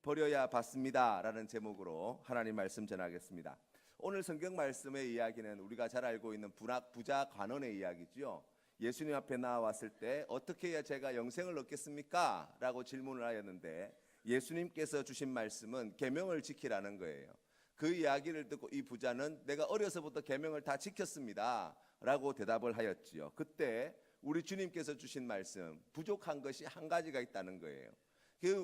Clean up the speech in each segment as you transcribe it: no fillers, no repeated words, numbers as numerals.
버려야 받습니다 라는 제목으로 하나님 말씀 전하겠습니다. 오늘 성경 말씀의 이야기는 우리가 잘 알고 있는 부자 관원의 이야기죠. 예수님 앞에 나왔을 때 어떻게 해야 제가 영생을 얻겠습니까? 라고 질문을 하였는데 예수님께서 주신 말씀은 계명을 지키라는 거예요. 그 이야기를 듣고 이 부자는 내가 어려서부터 계명을 다 지켰습니다 라고 대답을 하였지요. 그때 우리 주님께서 주신 말씀, 부족한 것이 한 가지가 있다는 거예요.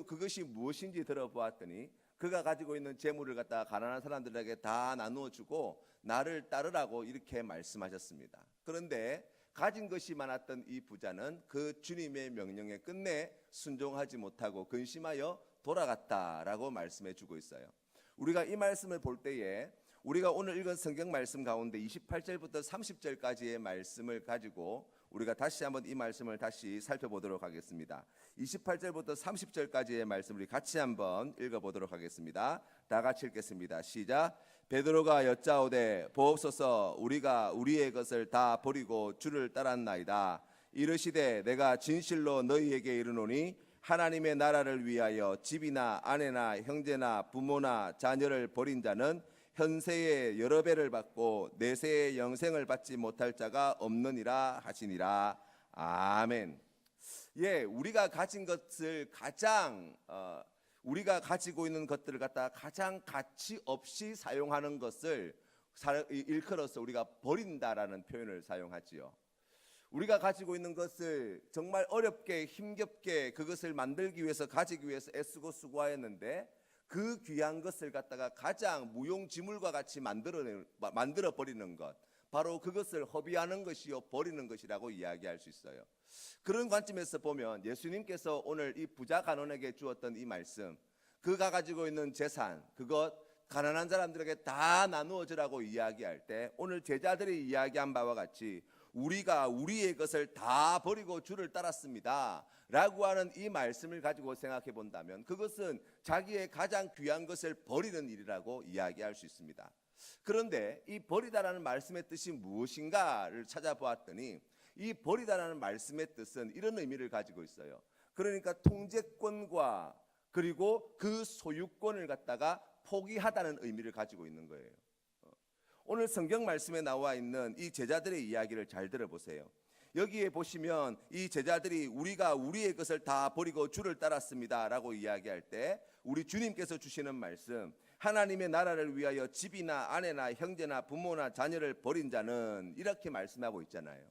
그것이 무엇인지 들어보았더니 그가 가지고 있는 재물을 갖다가 가난한 사람들에게 다 나누어 주고 나를 따르라고 이렇게 말씀하셨습니다. 그런데 가진 것이 많았던 이 부자는 그 주님의 명령에 끝내 순종하지 못하고 근심하여 돌아갔다라고 말씀해 주고 있어요. 우리가 이 말씀을 볼 때에 우리가 오늘 읽은 성경 말씀 가운데 28절부터 30절까지의 말씀을 가지고 우리가 다시 한번 이 말씀을 다시 살펴보도록 하겠습니다. 28절부터 30절까지의 말씀 우리 같이 한번 읽어보도록 하겠습니다. 다 같이 읽겠습니다. 시작. 베드로가 여짜오되 보옵소서 우리가 우리의 것을 다 버리고 주를 따랐나이다. 이르시되 내가 진실로 너희에게 이르노니 하나님의 나라를 위하여 집이나 아내나 형제나 부모나 자녀를 버린 자는 현세의 여러 배를 받고 내세의 영생을 받지 못할 자가 없느니라 하시니라. 아멘. 예, 우리가 가진 것을 우리가 가지고 있는 것들을 갖다가 가장 가치 없이 사용하는 것을 일컬어서 우리가 버린다라는 표현을 사용하지요. 우리가 가지고 있는 것을 정말 어렵게 힘겹게 그것을 만들기 위해서 가지기 위해서 애쓰고 수고하였는데 그 귀한 것을 갖다가 가장 무용지물과 같이 만들어 버리는 것, 바로 그것을 허비하는 것이요 버리는 것이라고 이야기할 수 있어요. 그런 관점에서 보면 예수님께서 오늘 이 부자 간원에게 주었던 이 말씀, 그가 가지고 있는 재산, 그것 가난한 사람들에게 다 나누어 주라고 이야기할 때 오늘 제자들이 이야기한 바와 같이 우리가 우리의 것을 다 버리고 주를 따랐습니다 라고 하는 이 말씀을 가지고 생각해 본다면 그것은 자기의 가장 귀한 것을 버리는 일이라고 이야기할 수 있습니다. 그런데 이 버리다라는 말씀의 뜻이 무엇인가를 찾아보았더니 이 버리다라는 말씀의 뜻은 이런 의미를 가지고 있어요. 그러니까 통제권과 그리고 그 소유권을 갖다가 포기하다는 의미를 가지고 있는 거예요. 오늘 성경 말씀에 나와 있는 이 제자들의 이야기를 잘 들어보세요. 여기에 보시면 이 제자들이 우리가 우리의 것을 다 버리고 주를 따랐습니다 라고 이야기할 때 우리 주님께서 주시는 말씀, 하나님의 나라를 위하여 집이나 아내나 형제나 부모나 자녀를 버린 자는 이렇게 말씀하고 있잖아요.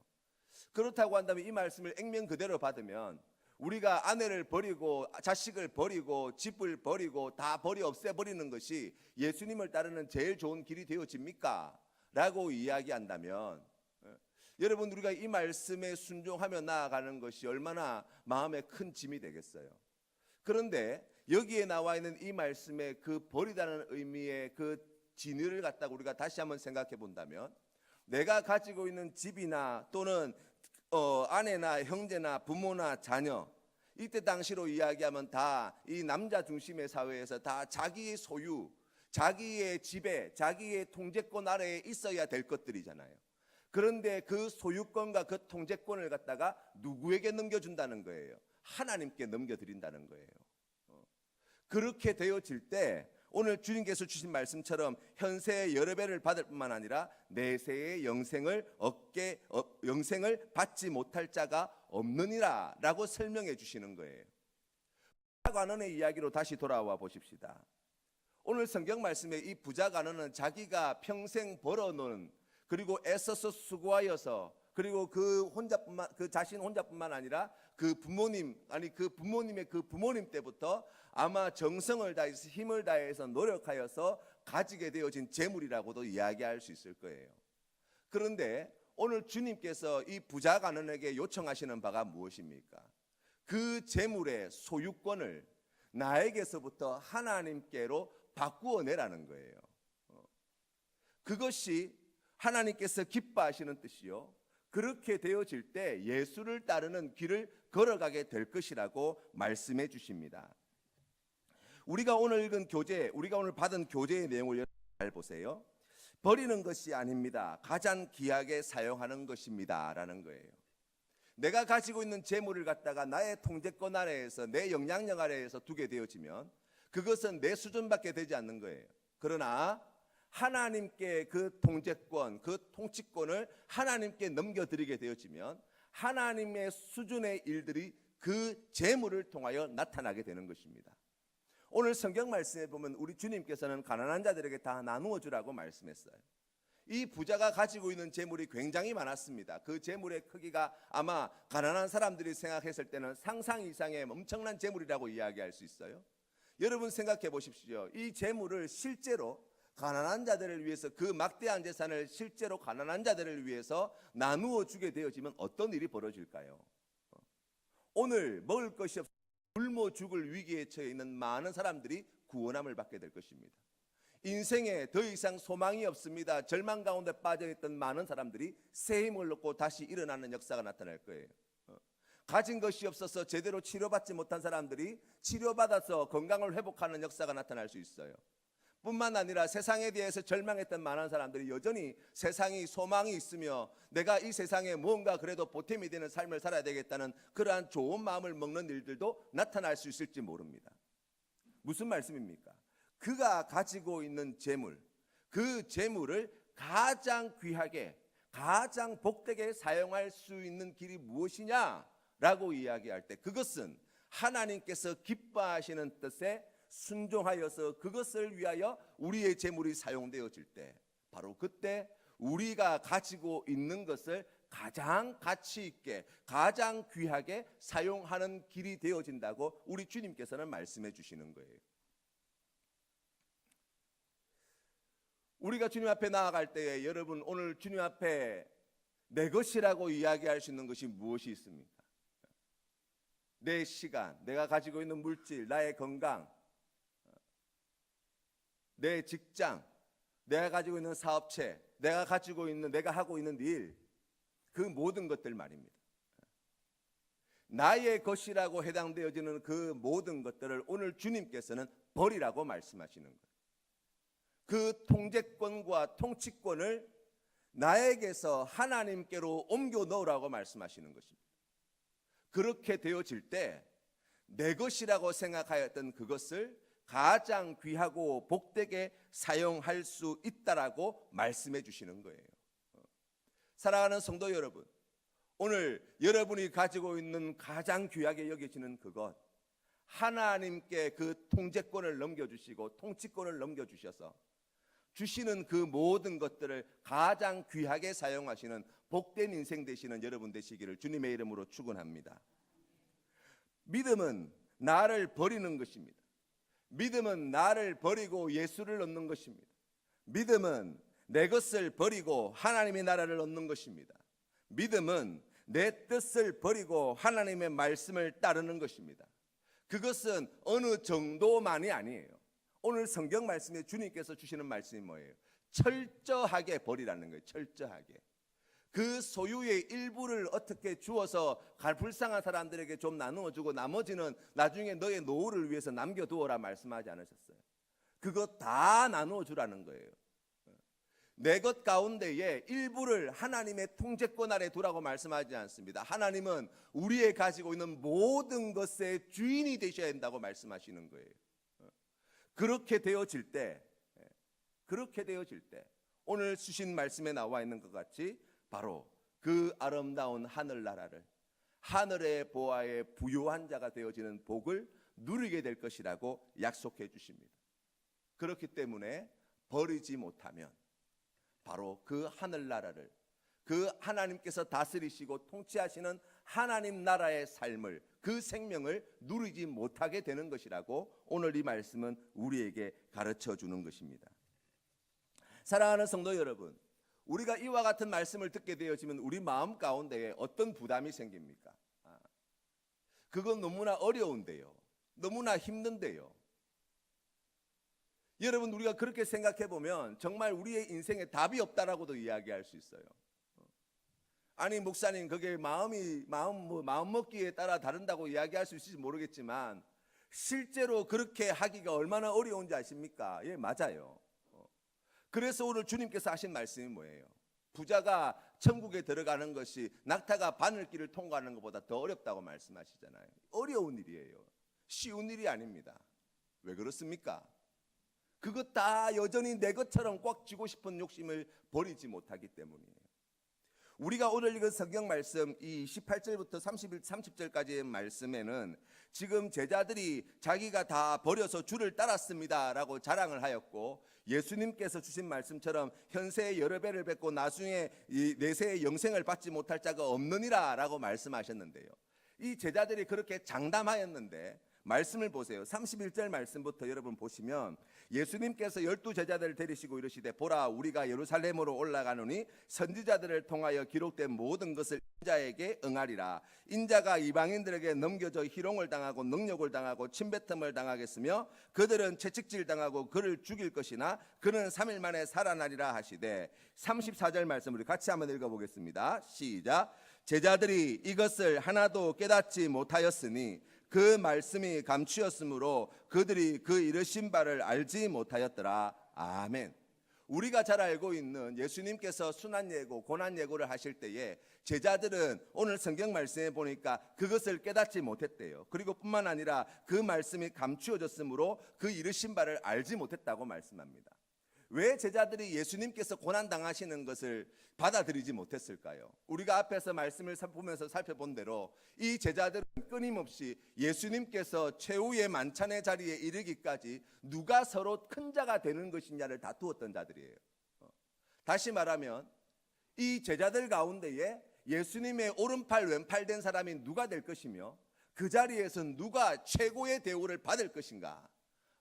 그렇다고 한다면 이 말씀을 액면 그대로 받으면 우리가 아내를 버리고 자식을 버리고 집을 버리고 다 없애버리는 것이 예수님을 따르는 제일 좋은 길이 되어집니까? 라고 이야기한다면 여러분, 우리가 이 말씀에 순종하며 나아가는 것이 얼마나 마음에 큰 짐이 되겠어요. 그런데 여기에 나와 있는 이 말씀의 그 버리다는 의미의 그 진의를 갖다가 우리가 다시 한번 생각해 본다면 내가 가지고 있는 집이나 또는 아내나 형제나 부모나 자녀, 이때 당시로 이야기하면 다 이 남자 중심의 사회에서 다 자기의 소유, 자기의 지배, 자기의 통제권 아래에 있어야 될 것들이잖아요. 그런데 그 소유권과 그 통제권을 갖다가 누구에게 넘겨준다는 거예요? 하나님께 넘겨드린다는 거예요. 그렇게 되어질 때 오늘 주님께서 주신 말씀처럼 현세의 여러 배를 받을 뿐만 아니라 내세의 영생을 받지 못할 자가 없느니라 라고 설명해 주시는 거예요. 부자 간원의 이야기로 다시 돌아와 보십시다. 오늘 성경 말씀에 이 부자 간원은 자기가 평생 벌어놓은 그리고 애써서 수고하여서 그리고 그 자신 혼자뿐만 아니라 그 부모님의 그 부모님 때부터 아마 정성을 다해서 힘을 다해서 노력하여서 가지게 되어진 재물이라고도 이야기할 수 있을 거예요. 그런데 오늘 주님께서 이 부자 간원에게 요청하시는 바가 무엇입니까? 그 재물의 소유권을 나에게서부터 하나님께로 바꾸어 내라는 거예요. 그것이 하나님께서 기뻐하시는 뜻이요, 그렇게 되어질 때 예수를 따르는 길을 걸어가게 될 것이라고 말씀해 주십니다. 우리가 오늘 읽은 우리가 오늘 받은 교재의 내용을 잘 보세요. 버리는 것이 아닙니다. 가장 귀하게 사용하는 것입니다 라는 거예요. 내가 가지고 있는 재물을 갖다가 나의 통제권 아래에서 내 영향력 아래에서 두게 되어지면 그것은 내 수준밖에 되지 않는 거예요. 그러나 하나님께 그 통제권, 그 통치권을 하나님께 넘겨드리게 되어지면 하나님의 수준의 일들이 그 재물을 통하여 나타나게 되는 것입니다. 오늘 성경 말씀에 보면 우리 주님께서는 가난한 자들에게 다 나누어 주라고 말씀했어요. 이 부자가 가지고 있는 재물이 굉장히 많았습니다. 그 재물의 크기가 아마 가난한 사람들이 생각했을 때는 상상 이상의 엄청난 재물이라고 이야기할 수 있어요. 여러분 생각해 보십시오. 이 재물을 실제로 가난한 자들을 위해서, 그 막대한 재산을 실제로 가난한 자들을 위해서 나누어 주게 되어지면 어떤 일이 벌어질까요? 오늘 먹을 것이 없어 굶어 죽을 위기에 처해 있는 많은 사람들이 구원함을 받게 될 것입니다. 인생에 더 이상 소망이 없습니다. 절망 가운데 빠져있던 많은 사람들이 새 힘을 얻고 다시 일어나는 역사가 나타날 거예요. 가진 것이 없어서 제대로 치료받지 못한 사람들이 치료받아서 건강을 회복하는 역사가 나타날 수 있어요. 뿐만 아니라 세상에 대해서 절망했던 많은 사람들이 여전히 세상이 소망이 있으며 내가 이 세상에 무언가 그래도 보탬이 되는 삶을 살아야 되겠다는 그러한 좋은 마음을 먹는 일들도 나타날 수 있을지 모릅니다. 무슨 말씀입니까? 그가 가지고 있는 재물, 그 재물을 가장 귀하게, 가장 복되게 사용할 수 있는 길이 무엇이냐라고 이야기할 때 그것은 하나님께서 기뻐하시는 뜻에 순종하여서 그것을 위하여 우리의 재물이 사용되어질 때, 바로 그때 우리가 가지고 있는 것을 가장 가치 있게, 가장 귀하게 사용하는 길이 되어진다고 우리 주님께서는 말씀해 주시는 거예요. 우리가 주님 앞에 나아갈 때에 여러분, 오늘 주님 앞에 내 것이라고 이야기할 수 있는 것이 무엇이 있습니까? 내 시간, 내가 가지고 있는 물질, 나의 건강, 내 직장, 내가 가지고 있는 사업체, 내가 하고 있는 일, 그 모든 것들 말입니다. 나의 것이라고 해당되어지는 그 모든 것들을 오늘 주님께서는 버리라고 말씀하시는 거예요. 그 통제권과 통치권을 나에게서 하나님께로 옮겨 넣으라고 말씀하시는 것입니다. 그렇게 되어질 때 내 것이라고 생각하였던 그것을 가장 귀하고 복되게 사용할 수 있다라고 말씀해 주시는 거예요. 사랑하는 성도 여러분, 오늘 여러분이 가지고 있는 가장 귀하게 여겨지는 그것, 하나님께 그 통제권을 넘겨주시고 통치권을 넘겨주셔서 주시는 그 모든 것들을 가장 귀하게 사용하시는 복된 인생 되시는 여러분 되시기를 주님의 이름으로 축원합니다. 믿음은 나를 버리는 것입니다. 믿음은 나를 버리고 예수를 얻는 것입니다. 믿음은 내 것을 버리고 하나님의 나라를 얻는 것입니다. 믿음은 내 뜻을 버리고 하나님의 말씀을 따르는 것입니다. 그것은 어느 정도만이 아니에요. 오늘 성경 말씀에 주님께서 주시는 말씀이 뭐예요? 철저하게 버리라는 거예요. 철저하게. 그 소유의 일부를 어떻게 주어서 불쌍한 사람들에게 좀 나누어 주고 나머지는 나중에 너의 노후를 위해서 남겨두어라 말씀하지 않으셨어요? 그거 다 나누어 주라는 거예요. 내 것 가운데에 일부를 하나님의 통제권 아래 두라고 말씀하지 않습니다. 하나님은 우리의 가지고 있는 모든 것의 주인이 되셔야 한다고 말씀하시는 거예요. 그렇게 되어질 때 오늘 주신 말씀에 나와 있는 것 같이 바로 그 아름다운 하늘나라를, 하늘의 보아의 부요한 자가 되어지는 복을 누리게 될 것이라고 약속해 주십니다. 그렇기 때문에 버리지 못하면 바로 그 하늘나라를, 그 하나님께서 다스리시고 통치하시는 하나님 나라의 삶을, 그 생명을 누리지 못하게 되는 것이라고 오늘 이 말씀은 우리에게 가르쳐 주는 것입니다. 사랑하는 성도 여러분, 우리가 이와 같은 말씀을 듣게 되어지면 우리 마음 가운데에 어떤 부담이 생깁니까? 그건 너무나 어려운데요. 너무나 힘든데요. 여러분, 우리가 그렇게 생각해 보면 정말 우리의 인생에 답이 없다라고도 이야기할 수 있어요. 아니 목사님, 그게 마음 먹기에 따라 다른다고 이야기할 수 있을지 모르겠지만 실제로 그렇게 하기가 얼마나 어려운지 아십니까? 예, 맞아요. 그래서 오늘 주님께서 하신 말씀이 뭐예요? 부자가 천국에 들어가는 것이 낙타가 바늘길을 통과하는 것보다 더 어렵다고 말씀하시잖아요. 어려운 일이에요. 쉬운 일이 아닙니다. 왜 그렇습니까? 그것 다 여전히 내 것처럼 꽉 쥐고 싶은 욕심을 버리지 못하기 때문이에요. 우리가 오늘 읽은 성경 말씀 이 18절부터 30절까지의 말씀에는 지금 제자들이 자기가 다 버려서 주를 따랐습니다라고 자랑을 하였고, 예수님께서 주신 말씀처럼 현세에 여러 배를 뵙고 나중에 이 내세의 영생을 받지 못할 자가 없느니라라고 말씀하셨는데요. 이 제자들이 그렇게 장담하였는데 말씀을 보세요. 31절 말씀부터 여러분 보시면 예수님께서 12 제자들을 데리시고 이르시되 보라 우리가 예루살렘으로 올라가노니 선지자들을 통하여 기록된 모든 것을 인자에게 응하리라. 인자가 이방인들에게 넘겨져 희롱을 당하고 능욕을 당하고 침뱉음을 당하겠으며 그들은 채찍질 당하고 그를 죽일 것이나 그는 3일 만에 살아나리라 하시되, 34절 말씀 우리 같이 한번 읽어보겠습니다. 시작. 제자들이 이것을 하나도 깨닫지 못하였으니 그 말씀이 감추었으므로 그들이 그 이르신 바를 알지 못하였더라. 아멘. 우리가 잘 알고 있는 예수님께서 순환예고 고난예고를 하실 때에 제자들은 오늘 성경 말씀에 보니까 그것을 깨닫지 못했대요. 그리고 뿐만 아니라 그 말씀이 감추어졌으므로 그 이르신 바를 알지 못했다고 말씀합니다. 왜 제자들이 예수님께서 고난당하시는 것을 받아들이지 못했을까요? 우리가 앞에서 말씀을 보면서 살펴본 대로 이 제자들은 끊임없이 예수님께서 최후의 만찬의 자리에 이르기까지 누가 서로 큰 자가 되는 것이냐를 다투었던 자들이에요. 다시 말하면 이 제자들 가운데에 예수님의 오른팔 왼팔 된 사람이 누가 될 것이며 그 자리에서 누가 최고의 대우를 받을 것인가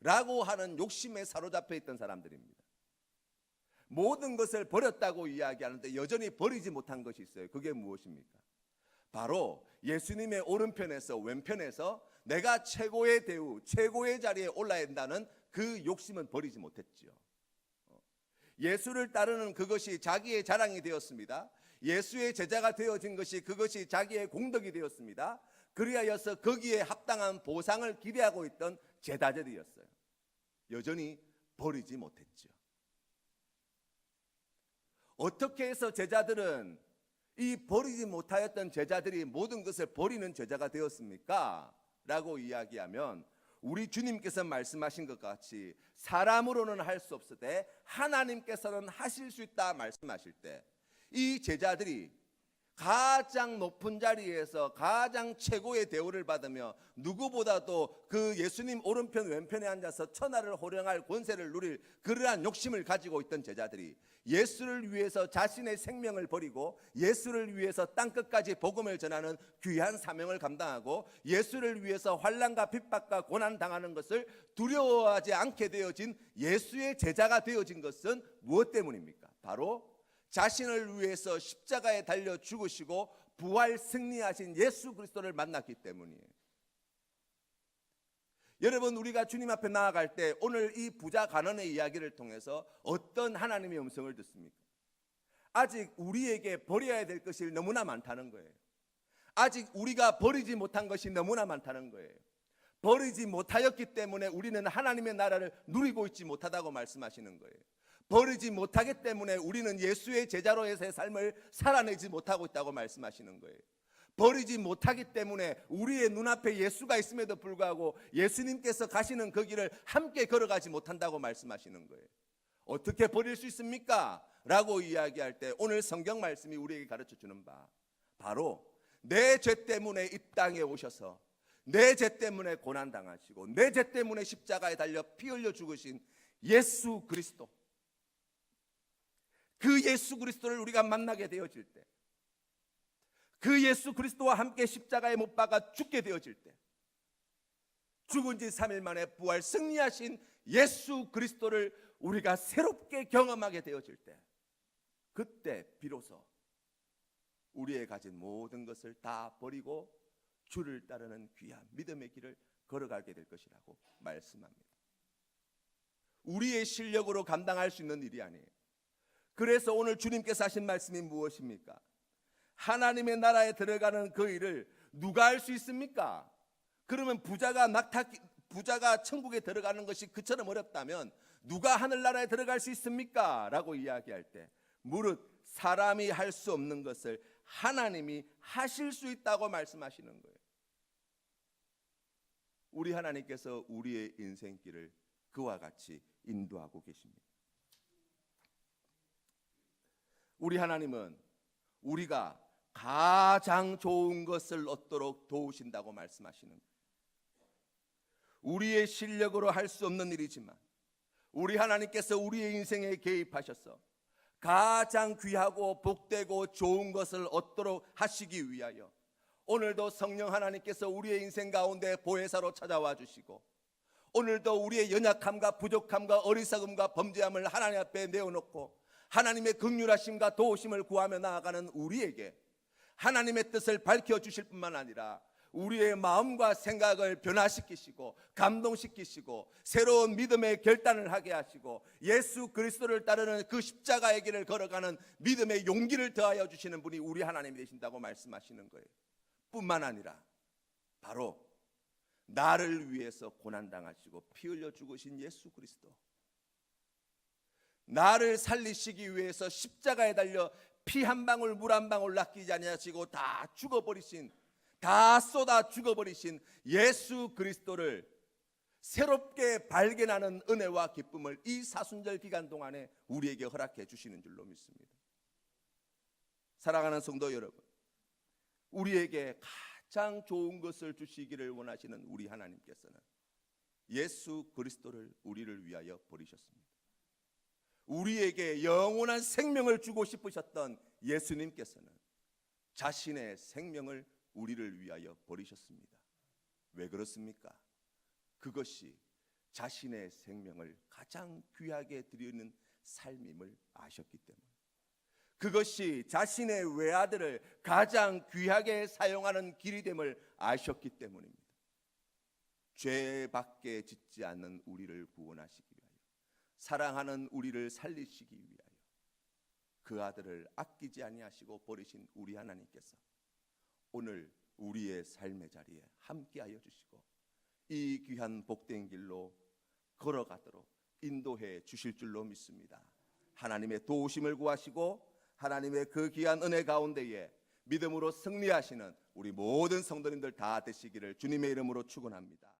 라고 하는 욕심에 사로잡혀 있던 사람들입니다. 모든 것을 버렸다고 이야기하는데 여전히 버리지 못한 것이 있어요. 그게 무엇입니까? 바로 예수님의 오른편에서 왼편에서 내가 최고의 대우, 최고의 자리에 올라야 한다는 그 욕심은 버리지 못했지요. 예수를 따르는 그것이 자기의 자랑이 되었습니다. 예수의 제자가 되어진 것이 그것이 자기의 공덕이 되었습니다. 그리하여서 거기에 합당한 보상을 기대하고 있던 제자들이었어요. 여전히 버리지 못했죠. 어떻게 해서 제자들은 이 버리지 못하였던 제자들이 모든 것을 버리는 제자가 되었습니까? 라고 이야기하면 우리 주님께서 말씀하신 것 같이 사람으로는 할 수 없으되 하나님께서는 하실 수 있다 말씀하실 때 이 제자들이 가장 높은 자리에서 가장 최고의 대우를 받으며 누구보다도 그 예수님 오른편 왼편에 앉아서 천하를 호령할 권세를 누릴 그러한 욕심을 가지고 있던 제자들이 예수를 위해서 자신의 생명을 버리고 예수를 위해서 땅끝까지 복음을 전하는 귀한 사명을 감당하고 예수를 위해서 환난과 핍박과 고난 당하는 것을 두려워하지 않게 되어진 예수의 제자가 되어진 것은 무엇 때문입니까? 바로 자신을 위해서 십자가에 달려 죽으시고 부활 승리하신 예수 그리스도를 만났기 때문이에요. 여러분, 우리가 주님 앞에 나아갈 때 오늘 이 부자 간원의 이야기를 통해서 어떤 하나님의 음성을 듣습니까? 아직 우리에게 버려야 될 것이 너무나 많다는 거예요. 아직 우리가 버리지 못한 것이 너무나 많다는 거예요. 버리지 못하였기 때문에 우리는 하나님의 나라를 누리고 있지 못하다고 말씀하시는 거예요. 버리지 못하기 때문에 우리는 예수의 제자로서의 삶을 살아내지 못하고 있다고 말씀하시는 거예요. 버리지 못하기 때문에 우리의 눈앞에 예수가 있음에도 불구하고 예수님께서 가시는 그 길을 함께 걸어가지 못한다고 말씀하시는 거예요. 어떻게 버릴 수 있습니까? 라고 이야기할 때 오늘 성경 말씀이 우리에게 가르쳐주는 바 바로 내 죄 때문에 이 땅에 오셔서 내 죄 때문에 고난당하시고 내 죄 때문에 십자가에 달려 피 흘려 죽으신 예수 그리스도, 그 예수 그리스도를 우리가 만나게 되어질 때, 그 예수 그리스도와 함께 십자가에 못 박아 죽게 되어질 때, 죽은 지 3일 만에 부활 승리하신 예수 그리스도를 우리가 새롭게 경험하게 되어질 때, 그때 비로소 우리의 가진 모든 것을 다 버리고 주를 따르는 귀한 믿음의 길을 걸어가게 될 것이라고 말씀합니다. 우리의 실력으로 감당할 수 있는 일이 아니에요. 그래서 오늘 주님께서 하신 말씀이 무엇입니까? 하나님의 나라에 들어가는 그 일을 누가 할 수 있습니까? 그러면 부자가 천국에 들어가는 것이 그처럼 어렵다면 누가 하늘나라에 들어갈 수 있습니까? 라고 이야기할 때 무릇 사람이 할 수 없는 것을 하나님이 하실 수 있다고 말씀하시는 거예요. 우리 하나님께서 우리의 인생길을 그와 같이 인도하고 계십니다. 우리 하나님은 우리가 가장 좋은 것을 얻도록 도우신다고 말씀하시는 거예요. 우리의 실력으로 할 수 없는 일이지만 우리 하나님께서 우리의 인생에 개입하셔서 가장 귀하고 복되고 좋은 것을 얻도록 하시기 위하여 오늘도 성령 하나님께서 우리의 인생 가운데 보혜사로 찾아와 주시고, 오늘도 우리의 연약함과 부족함과 어리석음과 범죄함을 하나님 앞에 내어놓고 하나님의 긍휼하심과 도우심을 구하며 나아가는 우리에게 하나님의 뜻을 밝혀주실 뿐만 아니라 우리의 마음과 생각을 변화시키시고 감동시키시고 새로운 믿음의 결단을 하게 하시고 예수 그리스도를 따르는 그 십자가의 길을 걸어가는 믿음의 용기를 더하여 주시는 분이 우리 하나님이 되신다고 말씀하시는 거예요. 뿐만 아니라 바로 나를 위해서 고난당하시고 피 흘려 죽으신 예수 그리스도, 나를 살리시기 위해서 십자가에 달려 피 한 방울 물 한 방울 낚이지 아니하시고 다 죽어버리신, 다 쏟아 죽어버리신 예수 그리스도를 새롭게 발견하는 은혜와 기쁨을 이 사순절 기간 동안에 우리에게 허락해 주시는 줄로 믿습니다. 사랑하는 성도 여러분, 우리에게 가장 좋은 것을 주시기를 원하시는 우리 하나님께서는 예수 그리스도를 우리를 위하여 버리셨습니다. 우리에게 영원한 생명을 주고 싶으셨던 예수님께서는 자신의 생명을 우리를 위하여 버리셨습니다. 왜 그렇습니까? 그것이 자신의 생명을 가장 귀하게 드리는 삶임을 아셨기 때문에, 그것이 자신의 외아들을 가장 귀하게 사용하는 길이 됨을 아셨기 때문입니다. 죄밖에 짓지 않는 우리를 구원하시기 위하여, 사랑하는 우리를 살리시기 위하여 그 아들을 아끼지 아니하시고 버리신 우리 하나님께서 오늘 우리의 삶의 자리에 함께하여 주시고 이 귀한 복된 길로 걸어가도록 인도해 주실 줄로 믿습니다. 하나님의 도우심을 구하시고 하나님의 그 귀한 은혜 가운데에 믿음으로 승리하시는 우리 모든 성도님들 다 되시기를 주님의 이름으로 축원합니다.